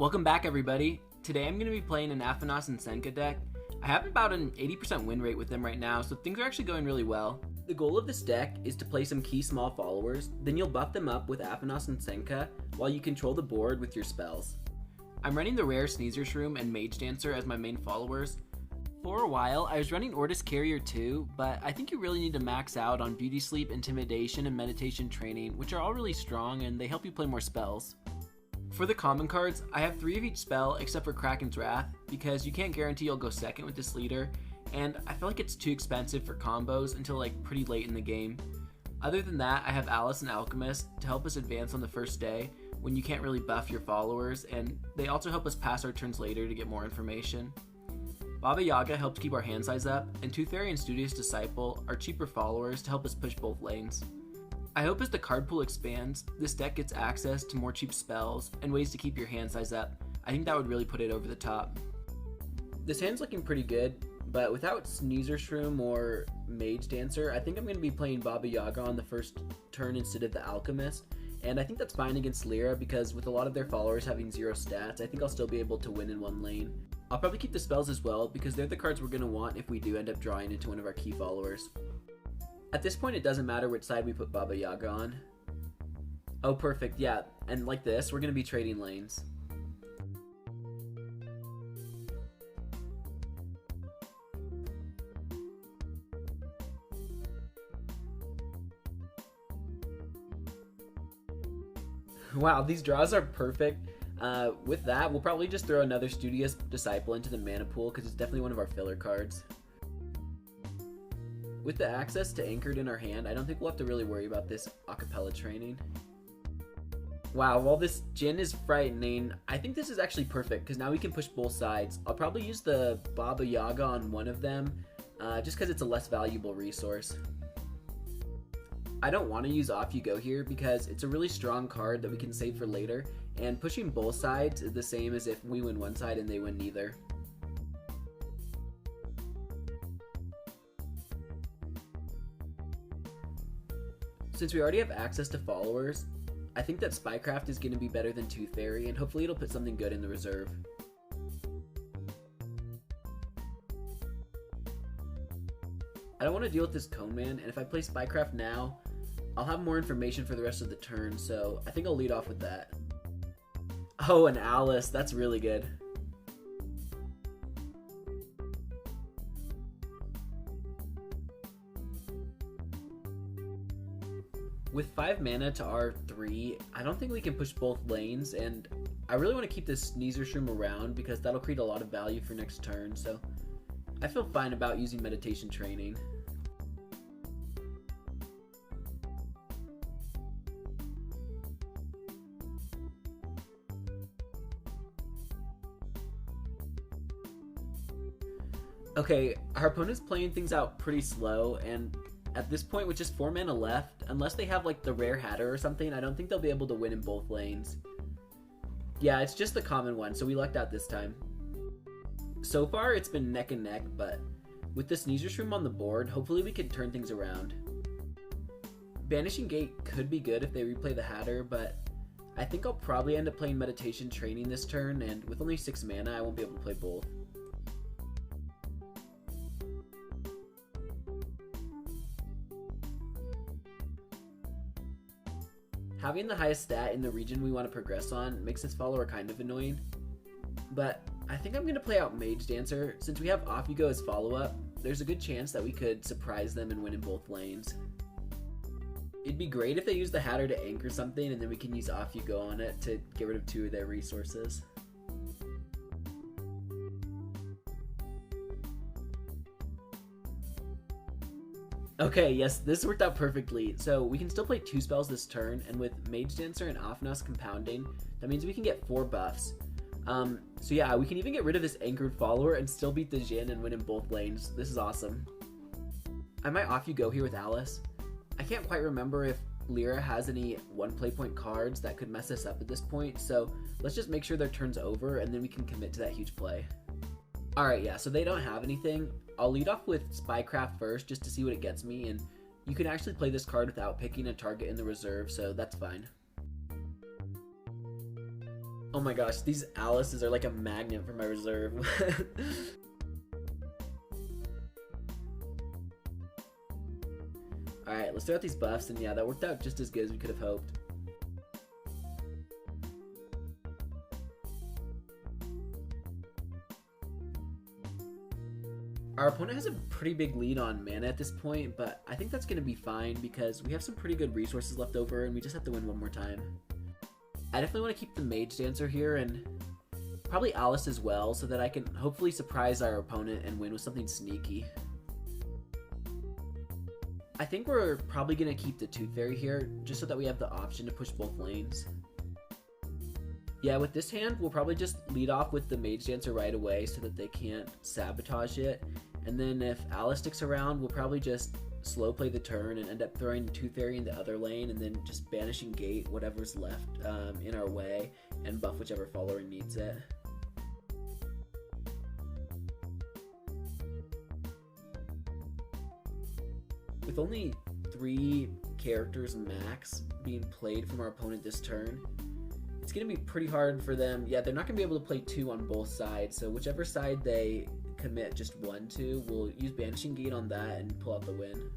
Welcome back, everybody. Today I'm going to be playing an Afanas and Senka deck. I have about an 80% win rate with them right now, so things are actually going really well. The goal of this deck is to play some key small followers, then you'll buff them up with Afanas and Senka while you control the board with your spells. I'm running the rare Sneezer Shroom and Mage Dancer as my main followers. For a while, I was running Ortis Carrier too, but I think you really need to max out on Beauty Sleep, Intimidation, and Meditation Training, which are all really strong and they help you play more spells. For the common cards, I have 3 of each spell except for Kraken's Wrath, because you can't guarantee you'll go second with this leader, and I feel like it's too expensive for combos until like pretty late in the game. Other than that, I have Alice and Alchemist to help us advance on the first day, when you can't really buff your followers, and they also help us pass our turns later to get more information. Baba Yaga helps keep our hand size up, and Toothfairy and Studious Disciple are cheaper followers to help us push both lanes. I hope as the card pool expands, this deck gets access to more cheap spells and ways to keep your hand size up. I think that would really put it over the top. This hand's looking pretty good, but without Sneezer Shroom or Mage Dancer, I think I'm going to be playing Baba Yaga on the first turn instead of the Alchemist, and I think that's fine against Lyra because with a lot of their followers having 0 stats, I think I'll still be able to win in one lane. I'll probably keep the spells as well because they're the cards we're going to want if we do end up drawing into one of our key followers. At this point, it doesn't matter which side we put Baba Yaga on. Oh, perfect, yeah. And like this, we're going to be trading lanes. Wow, these draws are perfect. With that, we'll probably just throw another Studious Disciple into the mana pool because it's definitely one of our filler cards. With the access to Anchored in our hand, I don't think we'll have to really worry about this acapella training. Wow, while this Jhin is frightening, I think this is actually perfect because now we can push both sides. I'll probably use the Baba Yaga on one of them just because it's a less valuable resource. I don't want to use Off You Go here because it's a really strong card that we can save for later, and pushing both sides is the same as if we win one side and they win neither. Since we already have access to followers, I think that Spycraft is going to be better than Toothfairy, and hopefully it'll put something good in the reserve. I don't want to deal with this Cone Man, and if I play Spycraft now, I'll have more information for the rest of the turn, so I think I'll lead off with that. Oh, and Alice, that's really good. With 5 mana to our 3, I don't think we can push both lanes, and I really want to keep this Sneezer Shroom around because that'll create a lot of value for next turn, so I feel fine about using Meditation Training. Okay, our opponent's playing things out pretty slow, and at this point, with just 4 mana left, unless they have like the rare Hatter or something, I don't think they'll be able to win in both lanes. Yeah, it's just the common one, so we lucked out this time. So far, it's been neck and neck, but with the Sneezer Shroom on the board, hopefully we can turn things around. Banishing Gate could be good if they replay the Hatter, but I think I'll probably end up playing Meditation Training this turn, and with only 6 mana, I won't be able to play both. Having the highest stat in the region we want to progress on makes this follower kind of annoying, but I think I'm going to play out Mage Dancer. Since we have Off You Go as follow-up, there's a good chance that we could surprise them and win in both lanes. It'd be great if they use the Hatter to anchor something and then we can use Off You Go on it to get rid of 2 of their resources. Okay, yes, this worked out perfectly. So we can still play 2 spells this turn, and with Mage Dancer and Afanas compounding, that means we can get 4 buffs. So yeah, we can even get rid of this anchored follower and still beat the Jhin and win in both lanes. This is awesome. I might Off You Go here with Alice. I can't quite remember if Lyra has any 1 play point cards that could mess us up at this point, so let's just make sure their turn's over and then we can commit to that huge play. Alright, yeah, so they don't have anything. I'll lead off with Spycraft first just to see what it gets me, and you can actually play this card without picking a target in the reserve, so that's fine. Oh my gosh, these Alices are like a magnet for my reserve. Alright, let's throw out these buffs, and yeah, that worked out just as good as we could have hoped. Our opponent has a pretty big lead on mana at this point, but I think that's going to be fine because we have some pretty good resources left over and we just have to win one more time. I definitely want to keep the Mage Dancer here and probably Alice as well so that I can hopefully surprise our opponent and win with something sneaky. I think we're probably going to keep the Tooth Fairy here just so that we have the option to push both lanes. Yeah, with this hand, we'll probably just lead off with the Mage Dancer right away so that they can't sabotage it. And then if Alice sticks around, we'll probably just slow play the turn and end up throwing Tooth Fairy in the other lane and then just banishing gate whatever's left in our way and buff whichever follower needs it. With only 3 characters max being played from our opponent this turn, it's going to be pretty hard for them. Yeah, they're not going to be able to play 2 on both sides, so whichever side they commit just 1 to, we'll use Banishing Gate on that and pull out the win.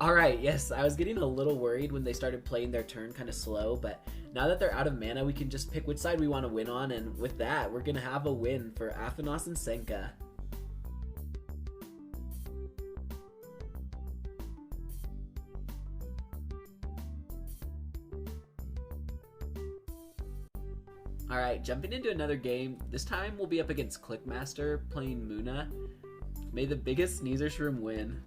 Alright, yes, I was getting a little worried when they started playing their turn kind of slow, but now that they're out of mana, we can just pick which side we want to win on, and with that, we're going to have a win for Afanas and Senka. Alright, jumping into another game. This time we'll be up against Clickmaster playing Muna. May the biggest Sneezer Shroom win.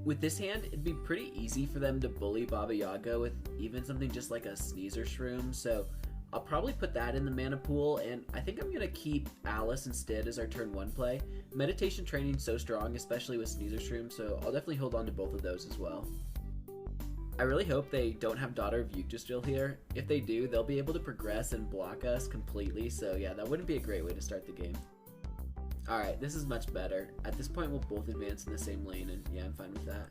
With this hand, it'd be pretty easy for them to bully Baba Yaga with even something just like a Sneezer Shroom, so I'll probably put that in the mana pool, and I think I'm going to keep Alice instead as our turn 1 play. Meditation Training's so strong, especially with Sneezer Shroom, so I'll definitely hold on to both of those as well. I really hope they don't have Daughter of Yggdrasil here. If they do, they'll be able to progress and block us completely, so yeah, that wouldn't be a great way to start the game. Alright, this is much better. At this point, we'll both advance in the same lane, and yeah, I'm fine with that.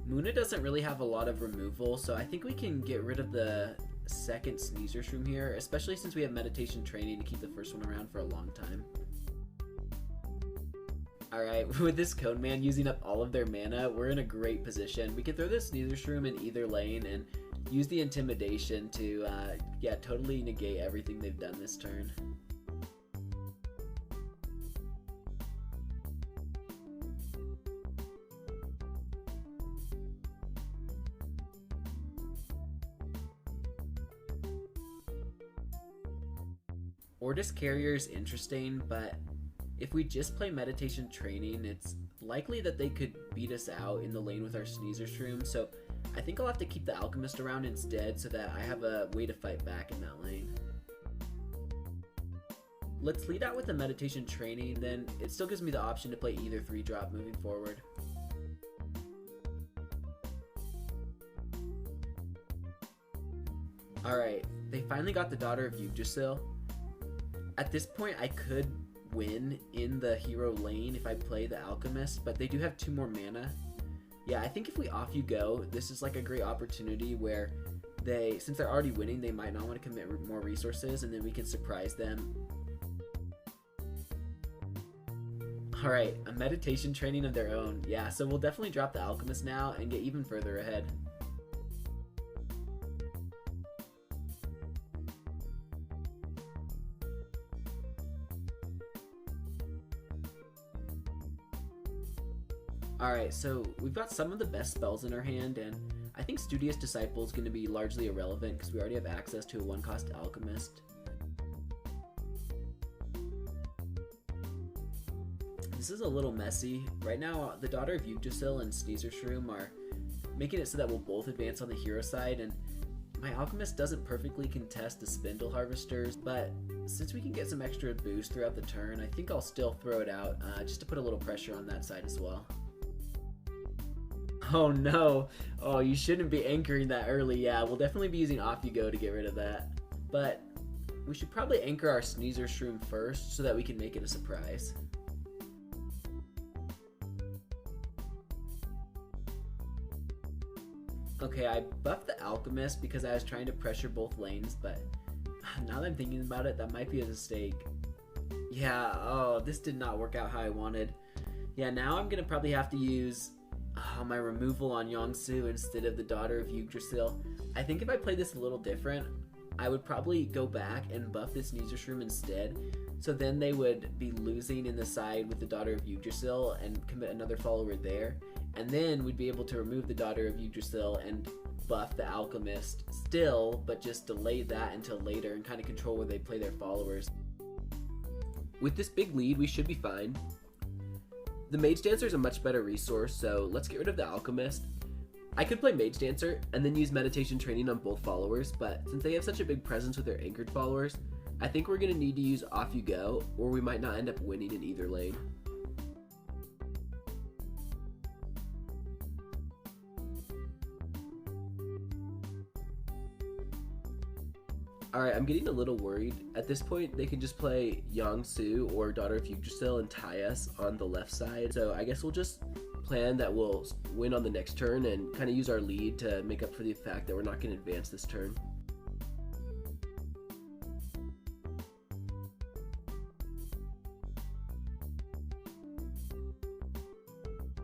Muna doesn't really have a lot of removal, so I think we can get rid of the second Sneezer Shroom here, especially since we have Meditation Training to keep the first one around for a long time. Alright, with this Cone Man using up all of their mana, we're in a great position. We can throw this Sneezer Shroom in either lane and use the Intimidation to, yeah, totally negate everything they've done this turn. Ordis Carrier is interesting, but if we just play Meditation Training, it's likely that they could beat us out in the lane with our Sneezer Shroom, so I think I'll have to keep the Alchemist around instead so that I have a way to fight back in that lane. Let's lead out with the Meditation Training, then it still gives me the option to play either 3-drop moving forward. Alright, they finally got the Daughter of Yggdrasil. At this point, I could win in the hero lane if I play the Alchemist, but they do have 2 more mana. Yeah, I think if we off you go, this is like a great opportunity where they, since they're already winning, they might not want to commit more resources, and then we can surprise them. Alright, a Meditation Training of their own. Yeah, so we'll definitely drop the Alchemist now and get even further ahead. Alright, so we've got some of the best spells in our hand, and I think Studious Disciple is going to be largely irrelevant because we already have access to a 1-cost Alchemist. This is a little messy. Right now, the Daughter of Yggdrasil and Sneezer Shroom are making it so that we'll both advance on the hero side, and my Alchemist doesn't perfectly contest the Spindle Harvesters, but since we can get some extra boost throughout the turn, I think I'll still throw it out just to put a little pressure on that side as well. Oh no. Oh, you shouldn't be anchoring that early. Yeah, we'll definitely be using Off You Go to get rid of that. But we should probably anchor our Sneezer Shroom first so that we can make it a surprise. Okay, I buffed the Alchemist because I was trying to pressure both lanes, but now that I'm thinking about it, that might be a mistake. Yeah, oh, this did not work out how I wanted. Yeah, now I'm gonna probably have to use my removal on Yongsu instead of the Daughter of Yggdrasil. I think if I played this a little different, I would probably go back and buff this Sneezer Shroom instead. So then they would be losing in the side with the Daughter of Yggdrasil and commit another follower there. And then we'd be able to remove the Daughter of Yggdrasil and buff the Alchemist still, but just delay that until later and kind of control where they play their followers. With this big lead, we should be fine. The Mage Dancer is a much better resource, so let's get rid of the Alchemist. I could play Mage Dancer and then use Meditation Training on both followers, but since they have such a big presence with their anchored followers, I think we're going to need to use Off You Go, or we might not end up winning in either lane. Alright, I'm getting a little worried. At this point, they can just play Yangsu or Daughter of Yggdrasil and tie us on the left side. So I guess we'll just plan that we'll win on the next turn and kind of use our lead to make up for the fact that we're not going to advance this turn.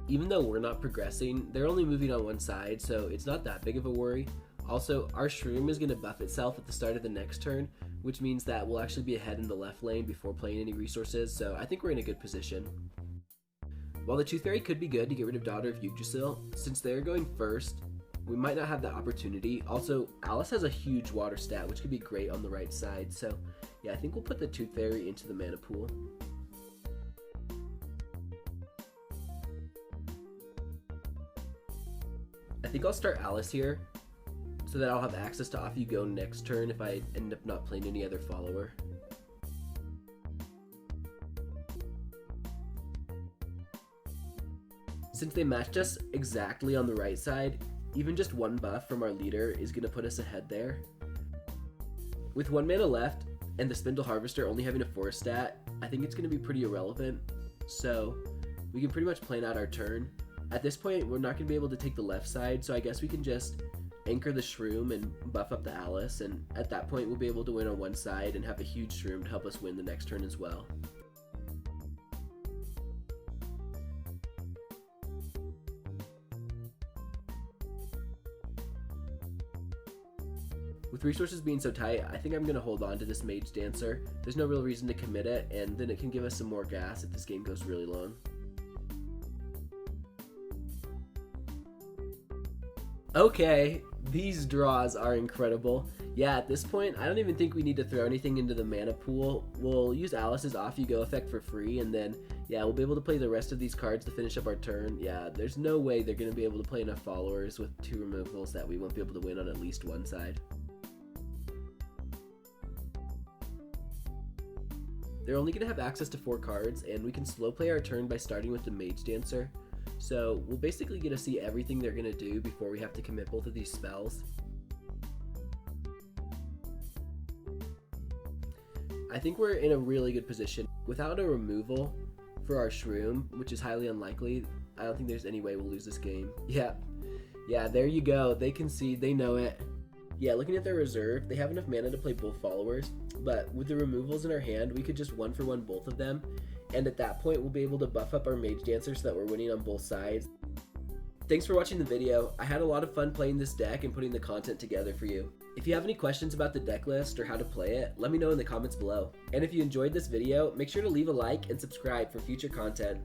Even though we're not progressing, they're only moving on one side, so it's not that big of a worry. Also, our Shroom is going to buff itself at the start of the next turn, which means that we'll actually be ahead in the left lane before playing any resources, so I think we're in a good position. While the Tooth Fairy could be good to get rid of Daughter of Yggdrasil, since they're going first, we might not have that opportunity. Also, Alice has a huge water stat, which could be great on the right side, so yeah, I think we'll put the Tooth Fairy into the mana pool. I think I'll start Alice here, so that I'll have access to Off You Go next turn if I end up not playing any other follower. Since they matched us exactly on the right side, even just one buff from our leader is going to put us ahead there. With 1 mana left, and the Spindle Harvester only having a 4 stat, I think it's going to be pretty irrelevant, so we can pretty much plan out our turn. At this point, we're not going to be able to take the left side, so I guess we can just anchor the Shroom and buff up the Alice, and at that point we'll be able to win on one side and have a huge Shroom to help us win the next turn as well. With resources being so tight, I think I'm going to hold on to this Mage Dancer. There's no real reason to commit it, and then it can give us some more gas if this game goes really long. Okay, these draws are incredible. Yeah, at this point, I don't even think we need to throw anything into the mana pool. We'll use Alice's Off You Go effect for free, and then, yeah, we'll be able to play the rest of these cards to finish up our turn. Yeah, there's no way they're going to be able to play enough followers with 2 removals that we won't be able to win on at least one side. They're only going to have access to 4 cards, and we can slow play our turn by starting with the Mage Dancer. So we'll basically get to see everything they're going to do before we have to commit both of these spells. I think we're in a really good position. Without a removal for our Shroom, which is highly unlikely, I don't think there's any way we'll lose this game. Yeah, there you go. They concede, they know it. Yeah, looking at their reserve, they have enough mana to play both followers, but with the removals in our hand, we could just 1-for-1 both of them, and at that point, we'll be able to buff up our Mage Dancer so that we're winning on both sides. Thanks for watching the video. I had a lot of fun playing this deck and putting the content together for you. If you have any questions about the deck list or how to play it, let me know in the comments below. And if you enjoyed this video, make sure to leave a like and subscribe for future content.